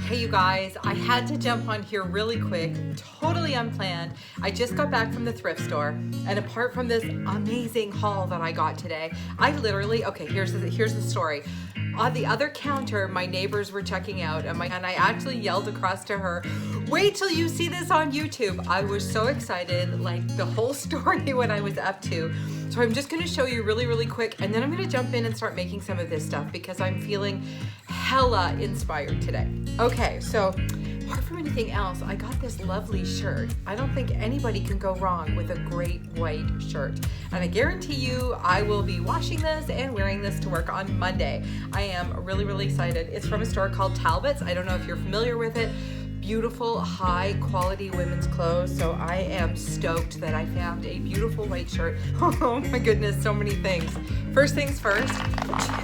Hey you guys, I had to jump on here really quick, totally unplanned. I just got back from the thrift store, and apart from this amazing haul that I got today, I literally, okay, here's the story. On the other counter, my neighbors were checking out, and I actually yelled across to her, "Wait till you see this on YouTube." I was so excited, like the whole store knew what I was up to. So I'm just gonna show you really quick, and then I'm gonna jump in and start making some of this stuff because I'm feeling hella inspired today. Okay, so apart from anything else, I got this lovely shirt. I don't think anybody can go wrong with a great white shirt. And I guarantee you I will be washing this and wearing this to work on Monday. I am really excited. It's from a store called Talbot's. I don't know if you're familiar with it. Beautiful, high quality women's clothes. So I am stoked that I found a beautiful white shirt. Oh my goodness, so many things. First things first,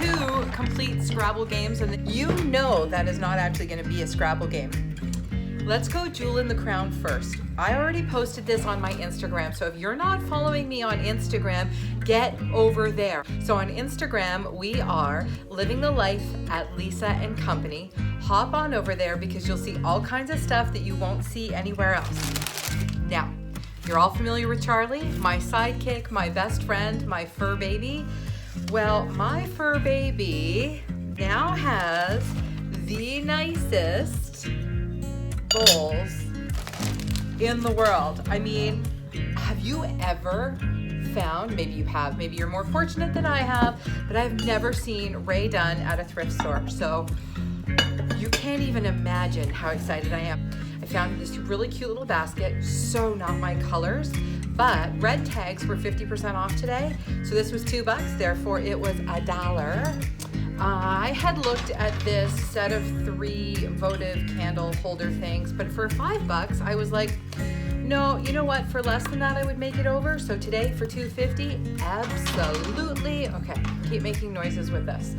2 complete Scrabble games, and you know that is not actually gonna be a Scrabble game. Let's go Jewel in the Crown first. I already posted this on my Instagram, so if you're not following me on Instagram, get over there. So on Instagram, we are Living the Life at Lisa and Company. Hop on over there because you'll see all kinds of stuff that you won't see anywhere else. Now, you're all familiar with Charlie, my sidekick, my best friend, my fur baby. Well, my fur baby now has the nicest bowls in the world. I mean, have you ever found, maybe you have, maybe you're more fortunate than I have, but I've never seen Ray done at a thrift store. So you can't even imagine how excited I am. I found this really cute little basket, so not my colors, but red tags were 50% off today. So this was $2, therefore it was $1. I had looked at this set of 3 votive candle holder things, but for $5, I was like, no, you know what? For less than that, I would make it over. So today for $2.50, absolutely. Okay, keep making noises with this.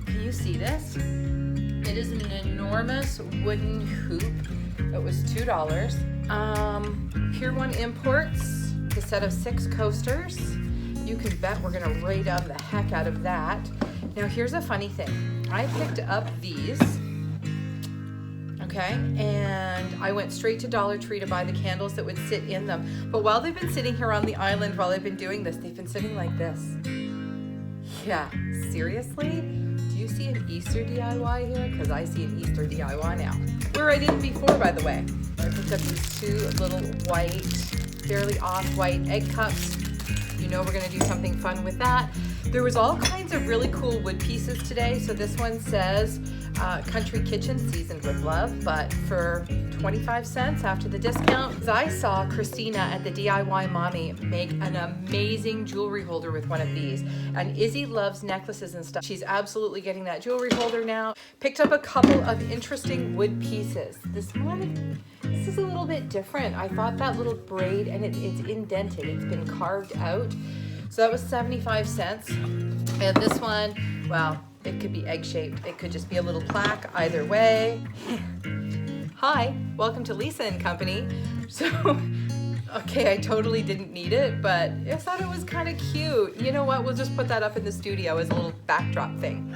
Can you see this? It is an enormous wooden hoop. It was $2. Pier 1 Imports, the set of 6 coasters. You can bet we're gonna rate on the heck out of that. Now here's a funny thing. I picked up these, okay, and I went straight to Dollar Tree to buy the candles that would sit in them. But while they've been sitting here on the island, while I've been doing this, they've been sitting like this. Yeah, seriously? Do you see an Easter DIY here? Because I see an Easter DIY now. Where I didn't before, by the way. I picked up these 2 little white, fairly off-white egg cups. You know we're gonna do something fun with that. There was all kinds of really cool wood pieces today. So this one says Country Kitchen Seasoned with Love, but for 25 cents after the discount. I saw Christina at the DIY Mommy make an amazing jewelry holder with one of these. And Izzy loves necklaces and stuff. She's absolutely getting that jewelry holder now. Picked up a couple of interesting wood pieces. This is a little bit different. I thought that little braid, and it's indented. It's been carved out. So that was 75 cents. And this one, well, it could be egg-shaped. It could just be a little plaque, either way. Hi, welcome to Lisa and Company. So, okay, I totally didn't need it, but I thought it was kind of cute. You know what, we'll just put that up in the studio as a little backdrop thing.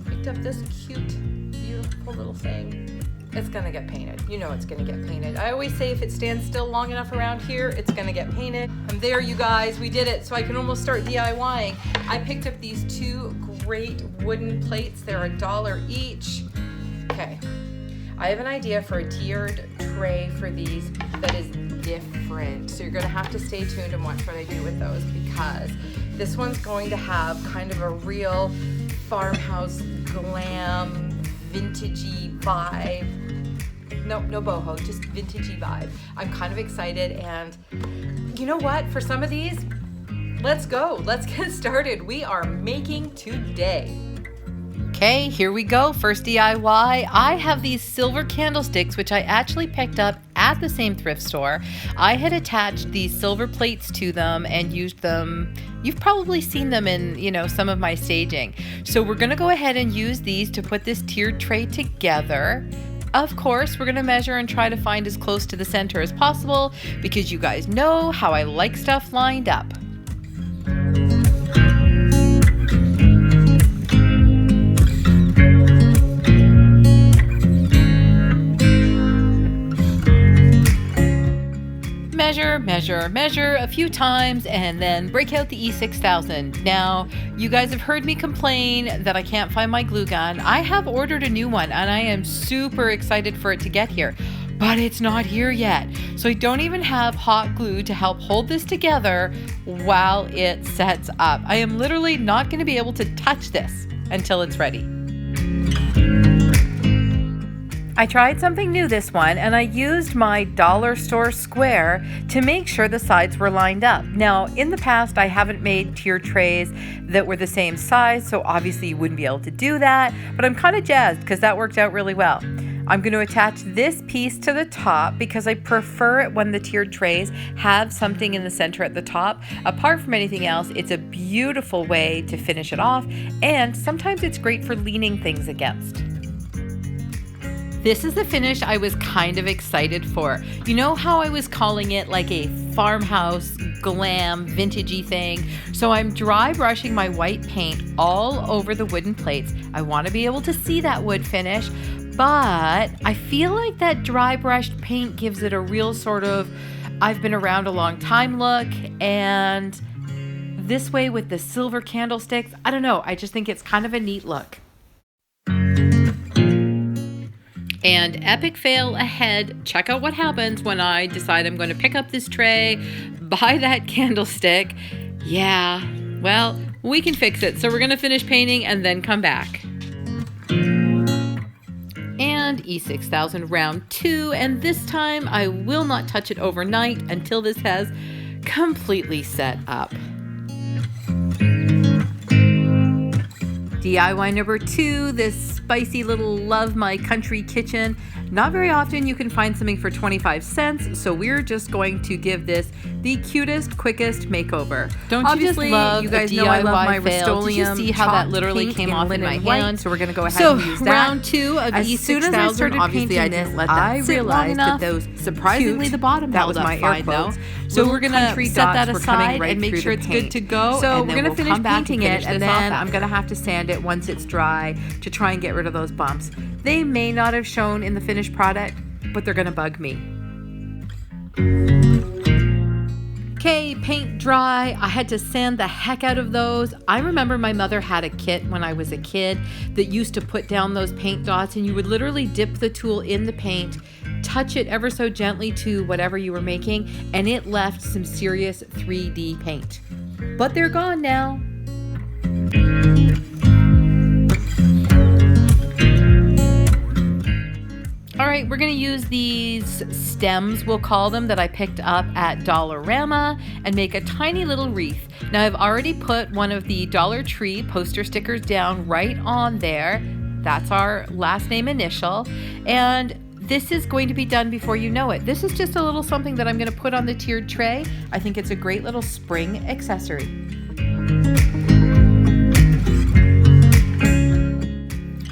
Picked up this cute, beautiful little thing. It's gonna get painted. You know it's gonna get painted. I always say if it stands still long enough around here, it's gonna get painted. And there you guys, we did it. So I can almost start DIYing. I picked up these 2 great wooden plates. They're $1 each. Okay, I have an idea for a tiered tray for these that is different. So you're gonna have to stay tuned and watch what I do with those, because this one's going to have kind of a real farmhouse glam, vintagey vibe. Nope, no boho, just vintagey vibe. I'm kind of excited, and you know what? For some of these, let's go. Let's get started. We are making today. Okay, here we go. First DIY. I have these silver candlesticks, which I actually picked up at the same thrift store. I had attached these silver plates to them and used them. You've probably seen them in, some of my staging. So we're gonna go ahead and use these to put this tiered tray together. Of course, we're gonna measure and try to find as close to the center as possible, because you guys know how I like stuff lined up. measure a few times and then break out the E6000. Now, you guys have heard me complain that I can't find my glue gun. I have ordered a new one and I am super excited for it to get here, but it's not here yet. So I don't even have hot glue to help hold this together while it sets up. I am literally not going to be able to touch this until it's ready. I tried something new this one, and I used my dollar store square to make sure the sides were lined up. Now, in the past, I haven't made tier trays that were the same size, so obviously you wouldn't be able to do that, but I'm kind of jazzed because that worked out really well. I'm going to attach this piece to the top because I prefer it when the tiered trays have something in the center at the top. Apart from anything else, it's a beautiful way to finish it off, and sometimes it's great for leaning things against. This is the finish I was kind of excited for. You know how I was calling it like a farmhouse, glam, vintagey thing? So I'm dry brushing my white paint all over the wooden plates. I want to be able to see that wood finish, but I feel like that dry brushed paint gives it a real sort of I've been around a long time look, and this way with the silver candlesticks, I don't know, I just think it's kind of a neat look. And epic fail ahead. Check out what happens when I decide I'm going to pick up this tray, buy that candlestick. Yeah, well, we can fix it. So we're going to finish painting and then come back. And E6000 round 2. And this time I will not touch it overnight until this has completely set up. DIY number 2, this spicy little love my country kitchen. Not very often you can find something for 25 cents, so we're just going to give this the cutest, quickest makeover. Don't you Obviously, just love you guys a know I DIY love my fail? Did you Rust-Oleum see how that literally pink came and off in my linen white, hand? so we're going to go ahead So and use that. round 2 of As E6000, soon as I started obviously painting I didn't this, let that I sit long realized enough. that those Surprisingly, cute, the bottom that held was up my air fine quotes, though. So little we're gonna country set that dots were coming aside right and make through sure the it's paint. good to go. So and we're then gonna we'll finish come back painting and it, finish and this off then after. I'm gonna have to sand it once it's dry to try and get rid of those bumps. They may not have shown in the finished product, but they're gonna bug me. Okay, paint dry. I had to sand the heck out of those. I remember my mother had a kit when I was a kid that used to put down those paint dots, and you would literally dip the tool in the paint, touch it ever so gently to whatever you were making, and it left some serious 3D paint. But they're gone now. All right, we're gonna use these stems, we'll call them, that I picked up at Dollarama and make a tiny little wreath. Now I've already put one of the Dollar Tree poster stickers down right on there. That's our last name initial. And this is going to be done before you know it. This is just a little something that I'm gonna put on the tiered tray. I think it's a great little spring accessory.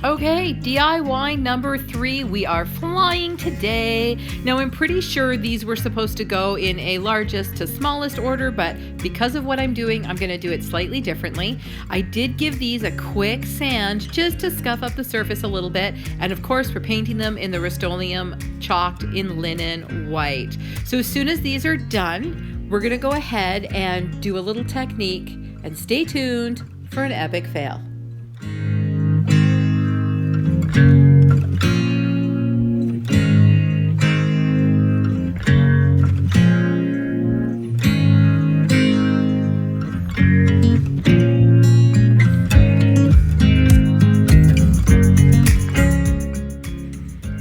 Okay, DIY number 3, we are flying today. Now I'm pretty sure these were supposed to go in a largest to smallest order, but because of what I'm doing, I'm gonna do it slightly differently. I did give these a quick sand just to scuff up the surface a little bit, and of course we're painting them in the Rust-Oleum chalked in linen white. So as soon as these are done, we're gonna go ahead and do a little technique, and stay tuned for an epic fail.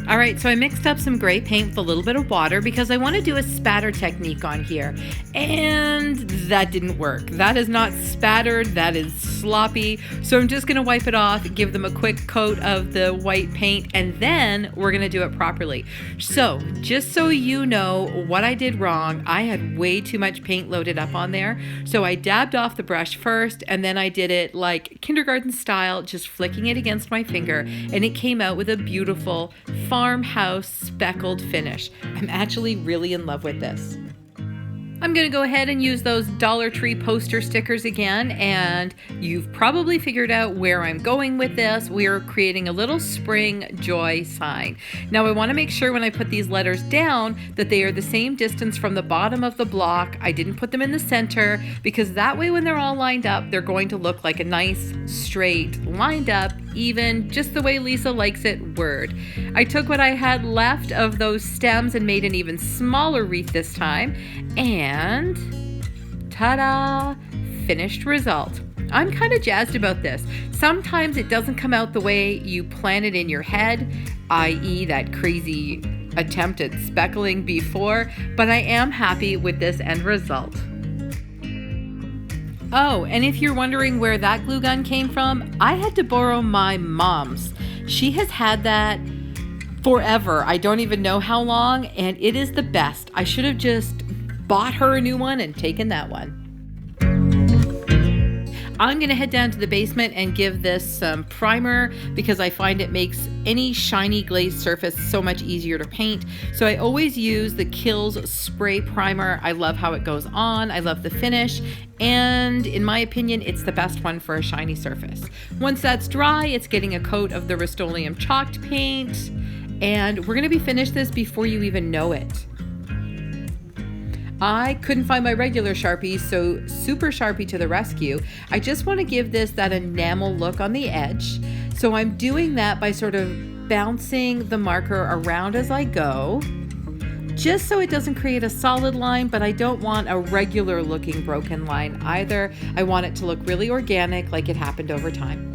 All right, so I mixed up some gray paint with a little bit of water because I want to do a spatter technique on here, and that didn't work. That is not spattered, that is sloppy. So I'm just going to wipe it off, give them a quick coat of the white paint, and then we're going to do it properly. So just so you know what I did wrong, I had way too much paint loaded up on there. So I dabbed off the brush first, and then I did it like kindergarten style, just flicking it against my finger, and it came out with a beautiful farmhouse speckled finish. I'm actually really in love with this. I'm going to go ahead and use those Dollar Tree poster stickers again, and you've probably figured out where I'm going with this. We're creating a little spring joy sign. Now I want to make sure when I put these letters down that they are the same distance from the bottom of the block. I didn't put them in the center because that way when they're all lined up, they're going to look like a nice, straight, lined up, even, just the way Lisa likes it, word. I took what I had left of those stems and made an even smaller wreath this time, and ta-da, finished result. I'm kind of jazzed about this. Sometimes it doesn't come out the way you plan it in your head, i.e. that crazy attempt at speckling before, but I am happy with this end result. Oh, and if you're wondering where that glue gun came from, I had to borrow my mom's. She has had that forever. I don't even know how long, and it is the best. I should have just bought her a new one and taken that one. I'm going to head down to the basement and give this some primer because I find it makes any shiny glazed surface so much easier to paint. So I always use the Kills spray primer. I love how it goes on. I love the finish. And in my opinion, it's the best one for a shiny surface. Once that's dry, it's getting a coat of the Rust-Oleum chalked paint. And we're going to be finished this before you even know it. I couldn't find my regular Sharpie, so Super Sharpie to the rescue. I just want to give this that enamel look on the edge. So I'm doing that by sort of bouncing the marker around as I go, just so it doesn't create a solid line, but I don't want a regular looking broken line either. I want it to look really organic, like it happened over time.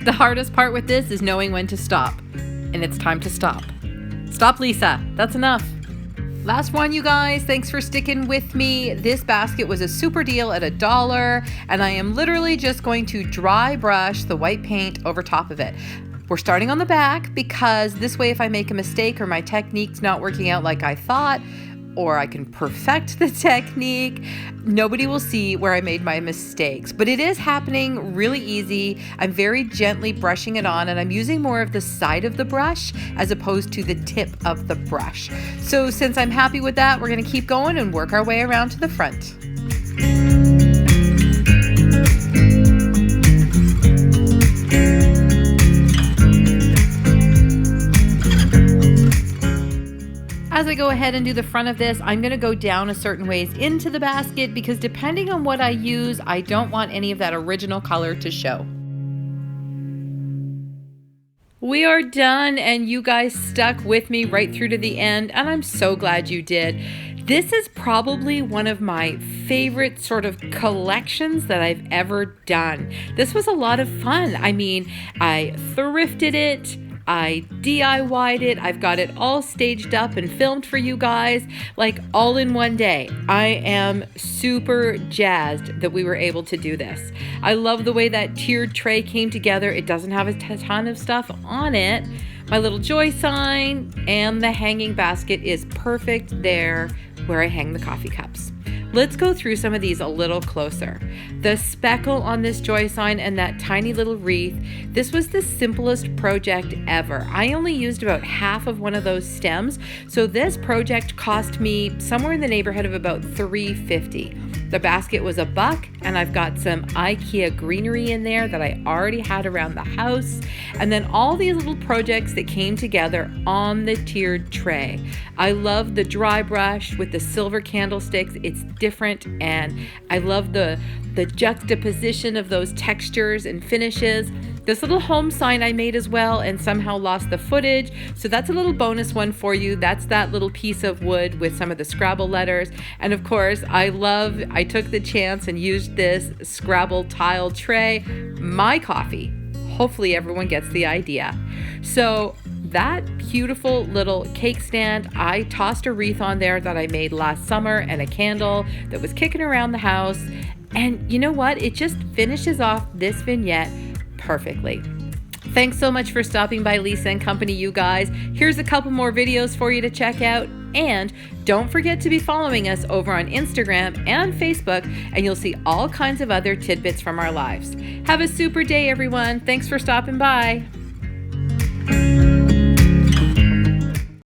The hardest part with this is knowing when to stop, and it's time to stop. Stop, Lisa. That's enough. Last one, you guys. Thanks for sticking with me. This basket was a super deal at $1, and I am literally just going to dry brush the white paint over top of it. We're starting on the back because this way if I make a mistake or my technique's not working out like I thought, or I can perfect the technique, nobody will see where I made my mistakes. But it is happening really easy. I'm very gently brushing it on, and I'm using more of the side of the brush as opposed to the tip of the brush. So since I'm happy with that, we're gonna keep going and work our way around to the front. As I go ahead and do the front of this, I'm going to go down a certain ways into the basket because depending on what I use, I don't want any of that original color to show. We are done, and you guys stuck with me right through to the end, and I'm so glad you did. This is probably one of my favorite sort of collections that I've ever done. This was a lot of fun. I mean, I thrifted it. I DIY'd it. I've got it all staged up and filmed for you guys, like all in one day. I am super jazzed that we were able to do this. I love the way that tiered tray came together. It doesn't have a ton of stuff on it. My little joy sign and the hanging basket is perfect there where I hang the coffee cups. Let's go through some of these a little closer. The speckle on this joy sign and that tiny little wreath, this was the simplest project ever. I only used about half of one of those stems, so this project cost me somewhere in the neighborhood of about $3.50. The basket was $1, and I've got some IKEA greenery in there that I already had around the house, and then all these little projects that came together on the tiered tray. I love the dry brush with the silver candlesticks. It's different, and I love the juxtaposition of those textures and finishes. This little home sign I made as well and somehow lost the footage, so that's a little bonus one for you. That's that little piece of wood with some of the Scrabble letters. And of course, I took the chance and used this Scrabble tile tray, my coffee. Hopefully everyone gets the idea. So that beautiful little cake stand, I tossed a wreath on there that I made last summer and a candle that was kicking around the house. And you know what? It just finishes off this vignette perfectly. Thanks so much for stopping by Lisa and Company, you guys. Here's a couple more videos for you to check out. And don't forget to be following us over on Instagram and Facebook, and you'll see all kinds of other tidbits from our lives. Have a super day, everyone. Thanks for stopping by.